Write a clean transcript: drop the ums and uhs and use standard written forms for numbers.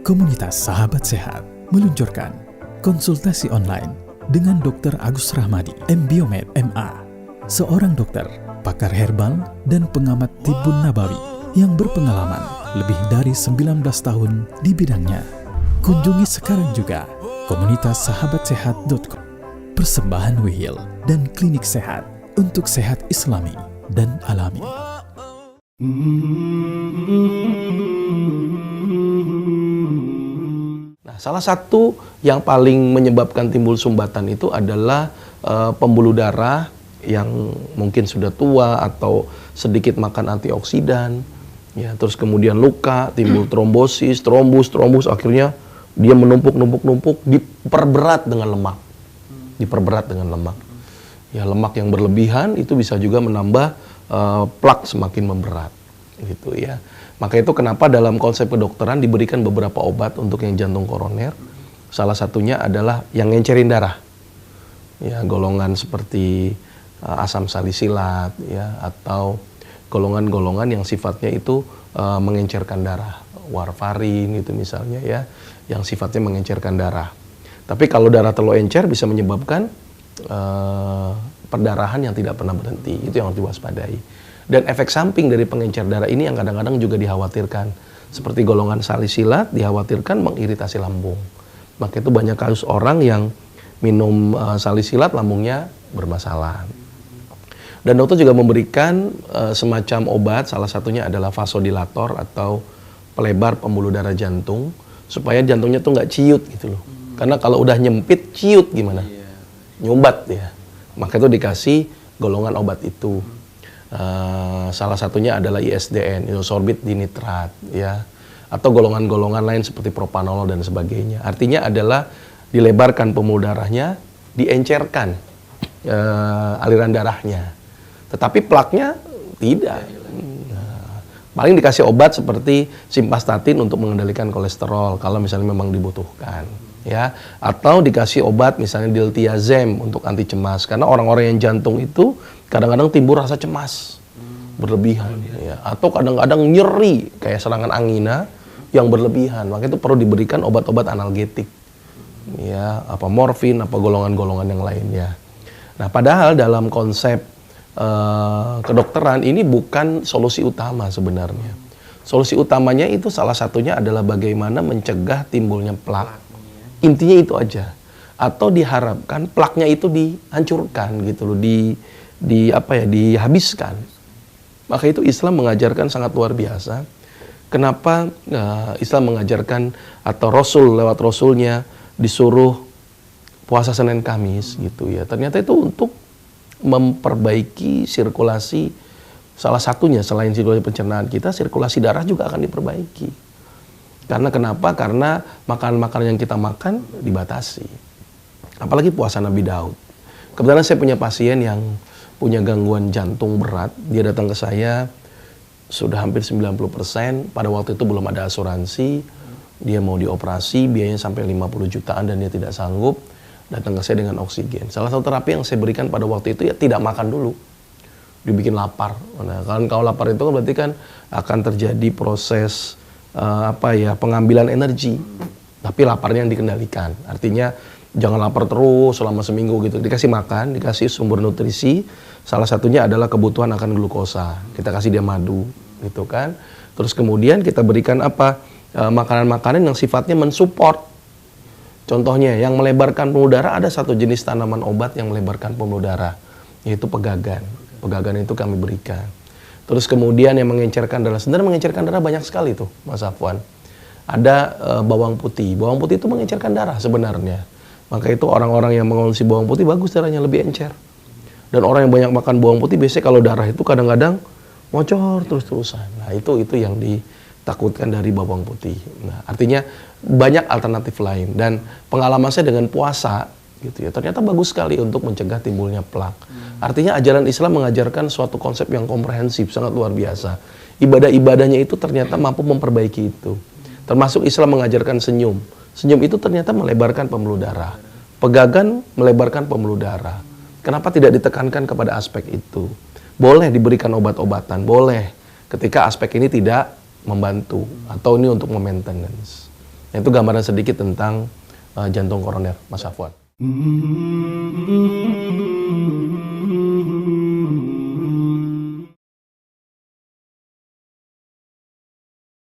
Komunitas Sahabat Sehat meluncurkan konsultasi online dengan Dr. Agus Rahmadi, M.Biomed, MA, seorang dokter, pakar herbal, dan pengamat tibbun nabawi yang berpengalaman lebih dari 19 tahun di bidangnya. Kunjungi sekarang juga komunitas sahabatsehat.com. Persembahan Wihil dan klinik sehat untuk sehat Islami dan alami. Nah, salah satu yang paling menyebabkan timbul sumbatan itu adalah pembuluh darah yang mungkin sudah tua atau sedikit makan antioksidan, ya, terus kemudian luka, timbul trombosis, trombus, akhirnya dia menumpuk, diperberat dengan lemak. Ya, lemak yang berlebihan itu bisa juga menambah plak semakin memberat, gitu ya. Maka itu kenapa dalam konsep kedokteran diberikan beberapa obat untuk yang jantung koroner. Salah satunya adalah yang ngencerin darah. Ya, golongan seperti asam salisilat, ya, atau golongan-golongan yang sifatnya itu mengencerkan darah. Warfarin itu misalnya, ya, yang sifatnya mengencerkan darah. Tapi kalau darah terlalu encer bisa menyebabkan perdarahan yang tidak pernah berhenti. Itu yang harus diwaspadai. Dan efek samping dari pengencer darah ini yang kadang-kadang juga dikhawatirkan. Seperti golongan salisilat dikhawatirkan mengiritasi lambung. Maka itu banyak kasus orang yang minum salisilat lambungnya bermasalah. Dan dokter juga memberikan semacam obat, salah satunya adalah vasodilator atau pelebar pembuluh darah jantung, supaya jantungnya tuh nggak ciut gitu loh. Karena kalau udah nyempit, ciut gimana? Nyumbat ya. Maka itu dikasih golongan obat itu. Salah satunya adalah ISDN, isosorbit dinitrat, ya, atau golongan-golongan lain seperti propanolol dan sebagainya. Artinya adalah dilebarkan pembuluh darahnya, diencerkan aliran darahnya, tetapi plaknya tidak. Paling dikasih obat seperti simvastatin untuk mengendalikan kolesterol kalau misalnya memang dibutuhkan, ya, atau dikasih obat misalnya diltiazem untuk anti cemas, karena orang-orang yang jantung itu kadang-kadang timbul rasa cemas berlebihan, ya, atau kadang-kadang nyeri kayak serangan angina yang berlebihan. Maka itu perlu diberikan obat-obat analgetik, ya, apa morfin, apa golongan-golongan yang lainnya. Nah, padahal dalam konsep kedokteran ini bukan solusi utama sebenarnya. Solusi utamanya itu salah satunya adalah bagaimana mencegah timbulnya plak. Intinya itu aja. Atau diharapkan plaknya itu dihancurkan gitu loh, dihabiskan. Maka itu Islam mengajarkan sangat luar biasa. Kenapa Islam mengajarkan atau Rasul lewat Rasulnya disuruh puasa Senin Kamis gitu ya. Ternyata itu untuk memperbaiki sirkulasi, salah satunya selain sirkulasi pencernaan kita, sirkulasi darah juga akan diperbaiki. Karena kenapa? Karena makanan-makanan yang kita makan dibatasi. Apalagi puasa Nabi Daud. Kebetulan saya punya pasien yang punya gangguan jantung berat. Dia datang ke saya sudah hampir 90%. Pada waktu itu belum ada asuransi. Dia mau dioperasi, biayanya sampai 50 jutaan dan dia tidak sanggup. Datang ke saya dengan oksigen. Salah satu terapi yang saya berikan pada waktu itu ya tidak makan dulu. Dibikin lapar. Nah, kalau lapar itu kan berarti kan akan terjadi proses pengambilan energi. Tapi laparnya yang dikendalikan. Artinya jangan lapar terus selama seminggu gitu. Dikasih makan, dikasih sumber nutrisi. Salah satunya adalah kebutuhan akan glukosa. Kita kasih dia madu, gitu kan. Terus kemudian kita berikan makanan-makanan yang sifatnya mensupport. Contohnya yang melebarkan pembuluh darah, ada satu jenis tanaman obat yang melebarkan pembuluh darah, yaitu pegagan. Pegagan itu kami berikan. Terus kemudian yang mengencerkan darah. Sebenarnya mengencerkan darah banyak sekali tuh, Mas Afwan. Ada bawang putih. Bawang putih itu mengencerkan darah sebenarnya. Maka itu orang-orang yang mengonsumsi bawang putih bagus darahnya lebih encer. Dan orang yang banyak makan bawang putih biasanya kalau darah itu kadang-kadang ngocor terus-terusan. Nah, itu yang ditakutkan dari bawang putih. Nah, artinya banyak alternatif lain, dan pengalaman saya dengan puasa gitu ya, ternyata bagus sekali untuk mencegah timbulnya plak. Artinya ajaran Islam mengajarkan suatu konsep yang komprehensif, sangat luar biasa. Ibadah-ibadahnya itu ternyata mampu memperbaiki itu. Termasuk Islam mengajarkan senyum. Senyum itu ternyata melebarkan pembuluh darah. Pegagan melebarkan pembuluh darah. Kenapa tidak ditekankan kepada aspek itu? Boleh diberikan obat-obatan, boleh. Ketika aspek ini tidak membantu atau ini untuk maintenance. Nah, itu gambaran sedikit tentang jantung koroner, Mas Afwan.